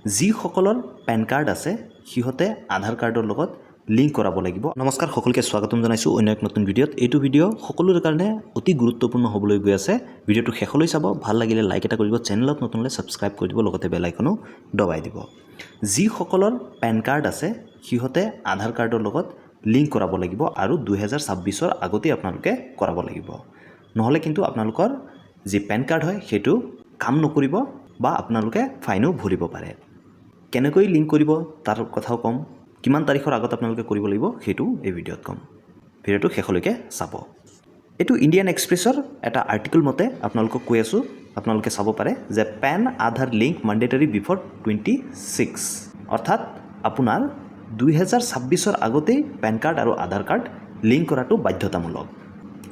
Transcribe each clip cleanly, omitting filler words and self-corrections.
যিসকলৰ PAN card আছে সিহঁতে আধাৰ কাৰ্ডৰ লগত লিংক কৰাব লাগিব। নমস্কাৰ, সকলোকে স্বাগতম জনাইছোঁ অন্য এক নতুন ভিডিঅ'ত। এইটো ভিডিঅ' সকলোৰে কাৰণে অতি গুৰুত্বপূৰ্ণ হ'বলৈ গৈ আছে। ভিডিঅ'টো শেষলৈ চাব, ভাল লাগিলে লাইক এটা কৰিব, চেনেলত নতুন হ'লে ছাবস্ক্ৰাইব কৰি দিব, লগতে বেল আইকনো দবাই দিব। যিসকলৰ পেন কাৰ্ড আছে সিহঁতে আধাৰ কাৰ্ডৰ লগত লিংক কৰাব লাগিব আৰু 2026ৰ আগতেই আপোনালোকে কৰাব লাগিব। নহ'লে কিন্তু আপোনালোকৰ যি পেন কাৰ্ড হয় সেইটো কাম নকৰিব বা আপোনালোকে ফাইনো ভৰিব পাৰে। কেনেকৈ লিংক কৰিব তাৰ কথাও ক'ম, কিমান তাৰিখৰ আগত আপোনালোকে কৰিব লাগিব সেইটো এই ভিডিঅ'ত ক'ম। ভিডিঅ'টো শেষলৈকে চাব। এইটো ইণ্ডিয়ান এক্সপ্ৰেছৰ এটা আৰ্টিকল মতে আপোনালোকক কৈ আছোঁ, আপোনালোকে চাব পাৰে যে পেন আধাৰ লিংক মেণ্ডেটৰী বিফৰ 26, অৰ্থাৎ আপোনাৰ 2026ৰ আগতেই পেন কাৰ্ড আৰু আধাৰ কাৰ্ড লিংক কৰাটো বাধ্যতামূলক।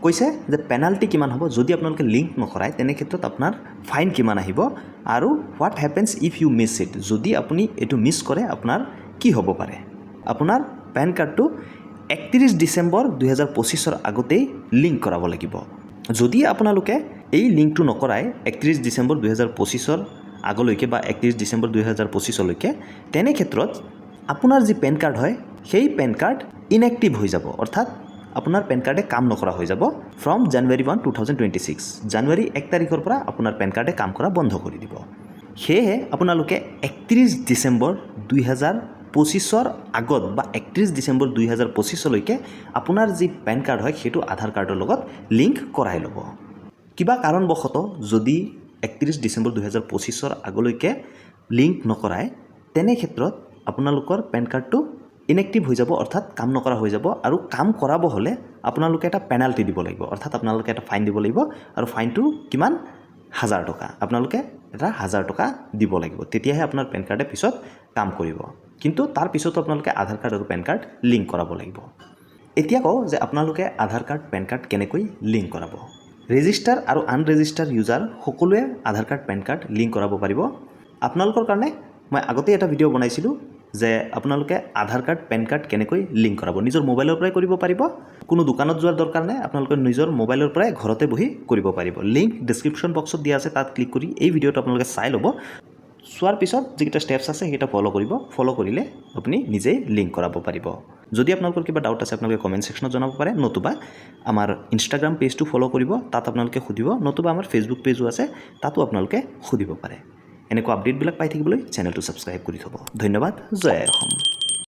কৈছে যে পেনাল্টি কিমান হ'ব যদি আপোনালোকে লিংক নকৰায়, তেনে ক্ষেত্ৰত আপোনাৰ ফাইন কিমান আহিব আৰু what happens if you miss it, যদি আপুনি এইটো মিছ কৰে আপোনাৰ কি হ'ব পাৰে। আপোনাৰ পেন কাৰ্ডটো 31 ডিচেম্বৰ 2025ৰ আগতেই লিংক কৰাব লাগিব। যদি আপোনালোকে এই লিংকটো নকৰায় 31 ডিচেম্বৰ 2025ৰ আগলৈকে বা 31 ডিচেম্বৰ 2025লৈকে, তেনে ক্ষেত্ৰত আপোনাৰ যি পেন কাৰ্ড হয় সেই পেন কাৰ্ড ইনএক্টিভ হৈ যাব, অৰ্থাৎ আপোনাৰ পেন কাৰ্ডে কাম নকৰা হৈ যাব ফ্ৰম জানুৱাৰী 1, 2026। জানুৱাৰী 1 তাৰিখৰ পৰা আপোনাৰ পেন কাৰ্ডে কাম কৰা বন্ধ কৰি দিব। সেয়েহে আপোনালোকে 31 ডিচেম্বৰ 2025ৰ আগত বা 31 ডিচেম্বৰ 2025লৈকে আপোনাৰ যি পেন কাৰ্ড হয় সেইটো আধাৰ কাৰ্ডৰ লগত লিংক কৰাই ল'ব। কিবা কাৰণবশতঃ যদি 31 ডিচেম্বৰ 2025ৰ আগলৈকে লিংক নকৰায়, তেনে ক্ষেত্ৰত আপোনালোকৰ পেন কাৰ্ডটো ইনএক্টিভ হৈ যাব, অৰ্থাৎ কাম নকৰা হৈ যাব। আৰু কাম কৰাব হ'লে আপোনালোকে এটা পেনাল্টি দিব লাগিব, অৰ্থাৎ আপোনালোকে এটা ফাইন দিব লাগিব। আৰু ফাইনটো কিমান? 1000 টকা। আপোনালোকে এটা 1000 টকা দিব লাগিব, তেতিয়াহে আপোনাৰ পেন কাৰ্ডে পিছত কাম কৰিব। কিন্তু তাৰ পিছতো আপোনালোকে আধাৰ কাৰ্ড আৰু পেন কাৰ্ড লিংক কৰাব লাগিব। এতিয়া কওঁ যে আপোনালোকে আধাৰ কাৰ্ড পেন কাৰ্ড কেনেকৈ লিংক কৰাব। ৰেজিষ্টাৰ আৰু আনৰেজিষ্টাৰ ইউজাৰ সকলোৱে আধাৰ কাৰ্ড পেন কাৰ্ড লিংক কৰাব পাৰিব। আপোনালোকৰ কাৰণে মই আগতেই এটা ভিডিঅ' বনাইছিলোঁ যে আপোনালোকে আধাৰ কাৰ্ড পেন কাৰ্ড কেনেকৈ লিংক কৰাব। নিজৰ মোবাইলৰ পৰাই কৰিব পাৰিব, কোনো দোকানত যোৱাৰ দৰকাৰ নাই, আপোনালোকে নিজৰ মোবাইলৰ পৰাই ঘৰতে বহি কৰিব পাৰিব। লিংক ডিছক্ৰিপশ্যন বক্সত দিয়া আছে, তাত ক্লিক কৰি এই ভিডিঅ'টো আপোনালোকে চাই ল'ব। চোৱাৰ পিছত যিকেইটা ষ্টেপছ আছে সেইকেইটা ফ'ল' কৰিব। ফ'ল' কৰিলে আপুনি নিজেই লিংক কৰাব পাৰিব। যদি আপোনালোকৰ কিবা ডাউট আছে আপোনালোকে কমেণ্ট ছেকশ্যনত জনাব পাৰে, নতুবা আমাৰ ইনষ্টাগ্ৰাম পেজটো ফ'ল' কৰিব, তাত আপোনালোকে সুধিব, নতুবা আমাৰ ফেচবুক পেজো আছে, তাতো আপোনালোকে সুধিব পাৰে। এনেকুৱা আপডেটবিলাক পাই থাকিবলৈ চেনেলটো ছাবস্ক্ৰাইব কৰি থ'ব। ধন্যবাদ। জয় অসম।